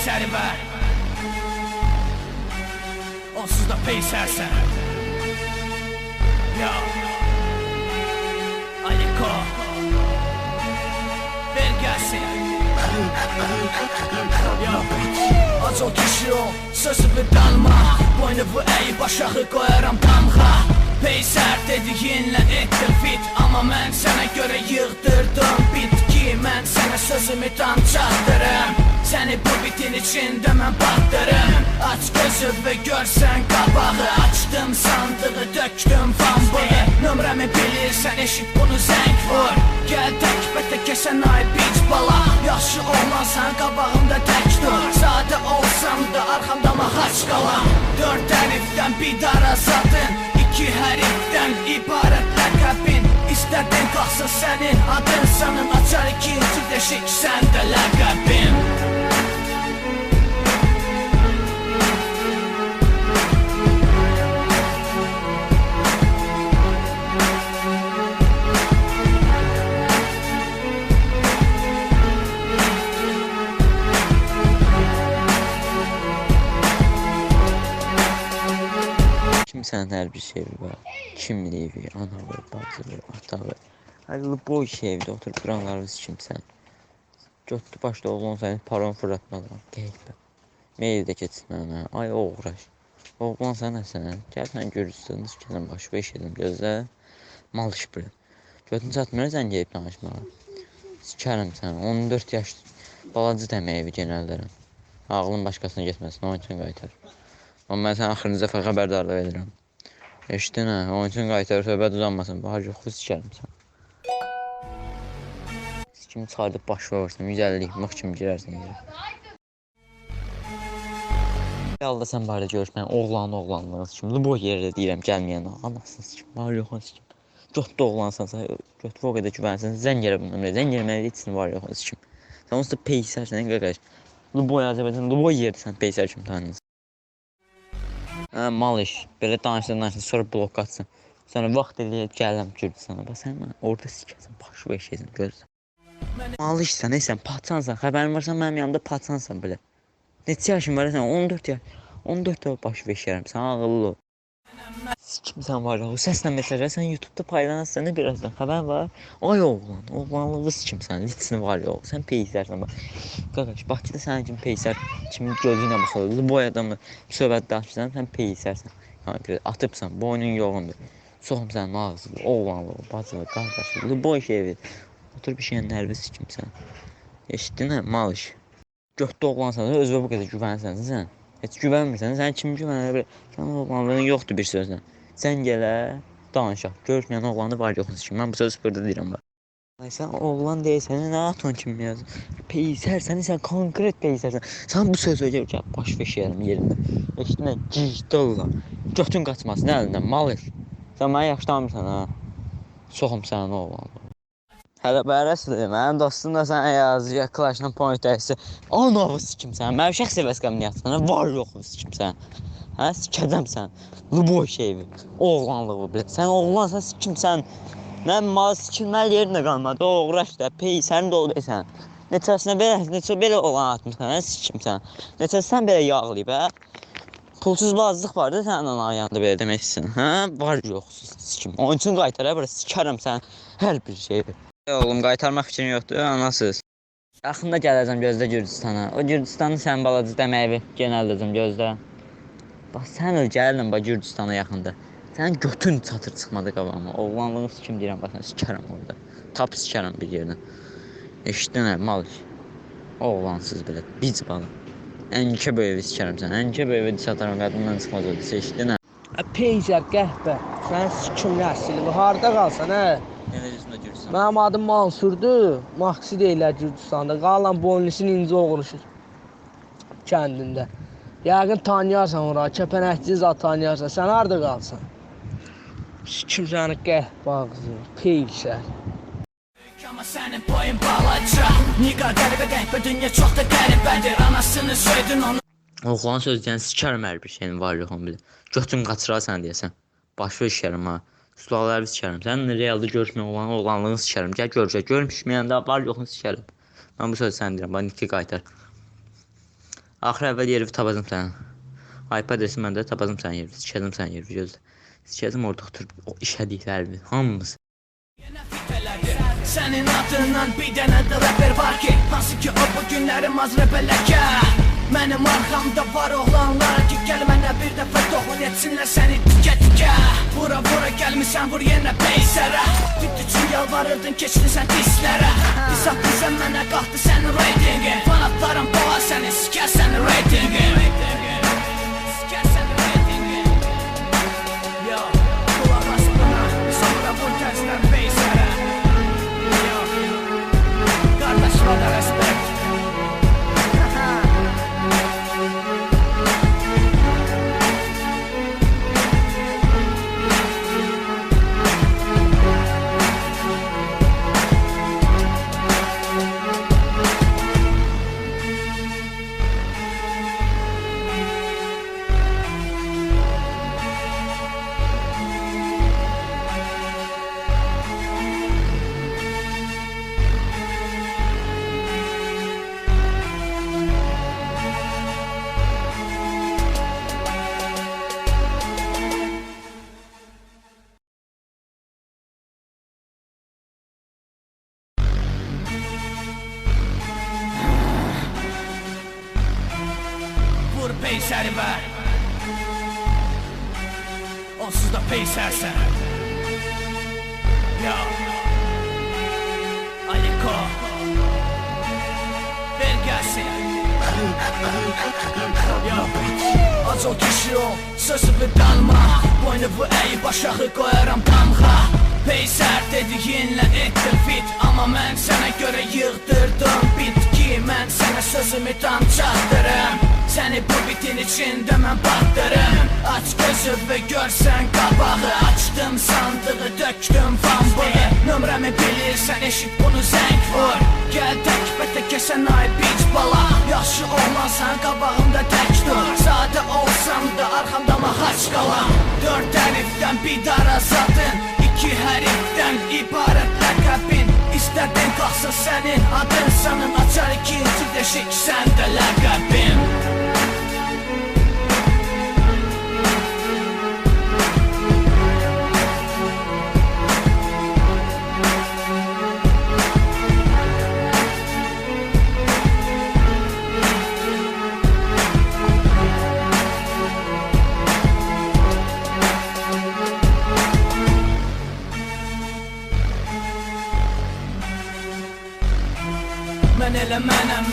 peysəri var. Onsuz da peysərsən. Yo Aliko ver gəlsin. Az ol kişi ol, sözümü danma. Boynumu əyib aşağı qoyaram damğa. Peysər dediyinlə etdim fit. Amma mən sənə görə yığdırdım bitki. Mən sənə sözümü tam çatdırım. Səni bu bitin içində mən batdırım. Aç gözü və görsən qabağı. Açdım sandığı, döktüm pambığı. Nömrəmi bilirsən, eşit bunu zəng vur. Gəl tək bətə kəsən ay bic bala. Yaxşı olmazsan qabağımda tək dur. Sadə olsam da arxamda mahaç qalam. 4 hərifdən bir dara zadın. 2 hərifdən ibarət ləqəbin. İstədin qalsın sənin adın sanın. Açar 2-ci deşik səndə ləqəbin. Kimsenin her bir şey var. Kimliği var, ana var, bacı var, ata var. Hayırlı boy şeyde oturup duranlarımız kimsen. Götü başta oğlan seni paran fırlatmadan. Qeybə. Meyildə keçsinə, ay uğraş. Oğlan sənə sən, gəl sən görürsün, gələn başı beş edim, gözlə. Mal iş bilir. Götün çatmır, sən gəlib danışmağa. Sikərim sən, 14 yaş balacı deməyi genəllərəm. Ağlın başqasına getməsin, onun üçün qaytar. Amma mən sən axırınıza xəbərdarlıq edirəm. Eşitdin hə, onun üçün qaytar, söhbət uzanmasın, bahar yoxu sikərim sən. Kimi çıxardıb başı olursun, 150 mıx kimi girərsin. Yalda sən barədə görüşməyən oğlanlığınız kimi, bu yerdə deyirəm, gəlməyən anasınız kimi, var yoxunuz kimi. Götdə oğlansansa, götdə o qədər güvənsən, zəng yerə bundan, zəng yerməli içsin, var yoxunuz kimi. Sən onsuz da peysərsən, qaqaş. Luboy Azərbaycan, Luboy yerdə sən peysər kimi tanınırsın. Mal iş, belə danışsın, sonra blok atsın. Sonra vaxt eləyib gələm Gürcüstana, bax sən orada sikəsən, başı və şeysən, gözlə. Mal işsən, sən patsansan, xəbərin varsan mənim yanımda patsansan belə. Neçə yaşın var sən, 14 yaş, 14 yaş başı veşərəm, sən ağıllı ol. Sikimsən var ya, o səslə mesajlar, sən YouTube'da paylanırsan ne birazdan, xəbər var? Ay oğlan, oğlanlığı sikimsən, litsini var ya, sən peysərsən bax. Qaqaş, Bakıda sənin kimi peysər, kimi gözü ilə baxılır, bu adamla söhbət danışırsan, sən peysərsən. Atıbsan, boynun yoğundur, soxum sənin ağzıdır, oğlanlığı, bacılı, qardaşı, boy şey verir. Otur bir şeyin nərvi sikimsən. Eşitdin hə, mal iş. Götdə oğlansan, özünə bu qədər güvənsən sən. Heç güvənmirsən, sən kim güvənir? Sən oğlanlığın yoxdur bir sözlə. Sən gələ, danışaq. Görməyən oğlanı var yoxdur kimi. Mən bu sözü burada deyirəm bax. Sən oğlan deyilsən, nə aton kimi yazır? Peysərsən, sən konkret peysərsən. Sən bu sözü gör ki, baş veşəyərəm yerində. Eşitdin hə, gicdə oğlan. Götün qaçmasın əlindən, mal iş. Sən mənə yaxşılamırsan ha. Soxum sənin oğlanlığı. Hələ bərəsidir, mənim dostum da sən yazıya Clash-la point dəyisi. Anavı sikimsən, mənim şəxsi vəsqəmniyyatına var yoxu sikimsən. Hə, sikəcəm sən. Luboy şeyvi, oğlanlığı bilə. Sən oğlansan sikimsən. Nə mal sikilməli yerində qalmadı, uğraş da, sən də olmaysan. Neçəsinə belə olan atmışsan, hə, sikimsən. Neçəsən belə yağlayıb, hə. Pulsuz bazlıq vardı, sənin ayağında belə demək istəyirsən. Hə, var yoxsuz sikim. Onun üçün qaytar, hə, bura sikərəm sən hər bir şeyi. Oğlum, qaytarmaq fikrin yoxdur, anasız. Yaxında gələcəm gözlə Gürcüstana. O Gürcüstanın sən balacı deməyi genəldəcəm gözlə. Bax, sən öl gəlirəm bax Gürcüstana yaxında. Sənin götün çatır çıxmadı qabağıma. Oğlanlığını sikim deyirəm, bax, sikərəm orada. Tap sikərəm bir yerdən. Eşitdin hə, mal iş. Oğlansız belə, bic bala. Ənkə böyüvü sikərəm sən. Ənkə böyüvü satarım, qadından çıxmaz oldu, eşitdin hə. Peysər, qəhbə, sən sikim nəsil, harada qalsan hə? Necəsində Gürcüstan? Mənim adım Mansurdur, Maxsi deyirlər Gürcüstanda. Qalan Bonlisin İnci oğruşur kəndində. Yəqin tanıyarsan ora, kəpənəkçi zat tanıyarsan. Sən harada qalsan? Sikim səni qəhbə ağzı, peysər. Ama senin boyun balaca. Niga qəribə qəhbə, dünya çox da qəribədir. Anasını söydün onu. Oğlan söz deyən sikərəm hər bir şeyin var yoxun bilir. Götün qaçırarsan deyəsən. Başı işlərim ha. Sulaları sikərim. Sən realda görüşməyən oğlanlığını sikərim. Gəl görüşək. Görmüşməyəndə var yoxunu sikərim. Mən bu sözü sən deyirəm. Bana iki qaytar. Axır əvvəl yeri tapacam sənə. IP adresi məndə tapacam sənin yeri. Sikəcəm sənin yeri gözlə. Sikəcəm orada oturub o işlədiklərimi hamısı. Senin adından bir dənə də rapper var ki, hansı ki o bu günlərim az rebeləkə. Mənim arxamda var oğlanlar ki, gəl mənə bir dəfə toxun etsinlər səni tikə-tikə. Vura vura gəlmisən vur yenə peysərə. Düt üçün yalvarırdın keçdin sən dislərə. Dis atdın sən mənə qalxdı sənin reytingin. Fanatlarım boğa səni sikər sənin reytingin. Sikər sənin reytingin. Yo, qulaq as buna, sonra vur təzdən peysərə. Yo, qardaş vada respekt. Vur peysəri ver. Onsuz da peysərsən. Yo, Aliko, ver gəlsin. Yo, az ol kişi ol, sözümü dalma. Boynumu əyib aşağı qoyaram damğa. Peysər dediyinlə etdim fit, amma mən sənə görə yığdırdım bitki. Mən sənə sözümü tam çatdırım. Səni bu bitin içində mən batdırım. Aç gözü və görsən qabağı. Açdım sandığı, döktüm fambuyu. Nömrəmi bilirsən, eşit bunu zəng vur. Gəl tək bətəkə sən ay bic bala. Yaxşı olmasan qabağımda tək dur. Sadə olsam da arxamda mahaç qalam. 4 əlifdən bir dara zadın, 2 hərifdən ibarət ləqəbin. İstədin qalsın sənin adın, sanın açar ikinci deşik səndə ləqəbim. Mən elə mənəm.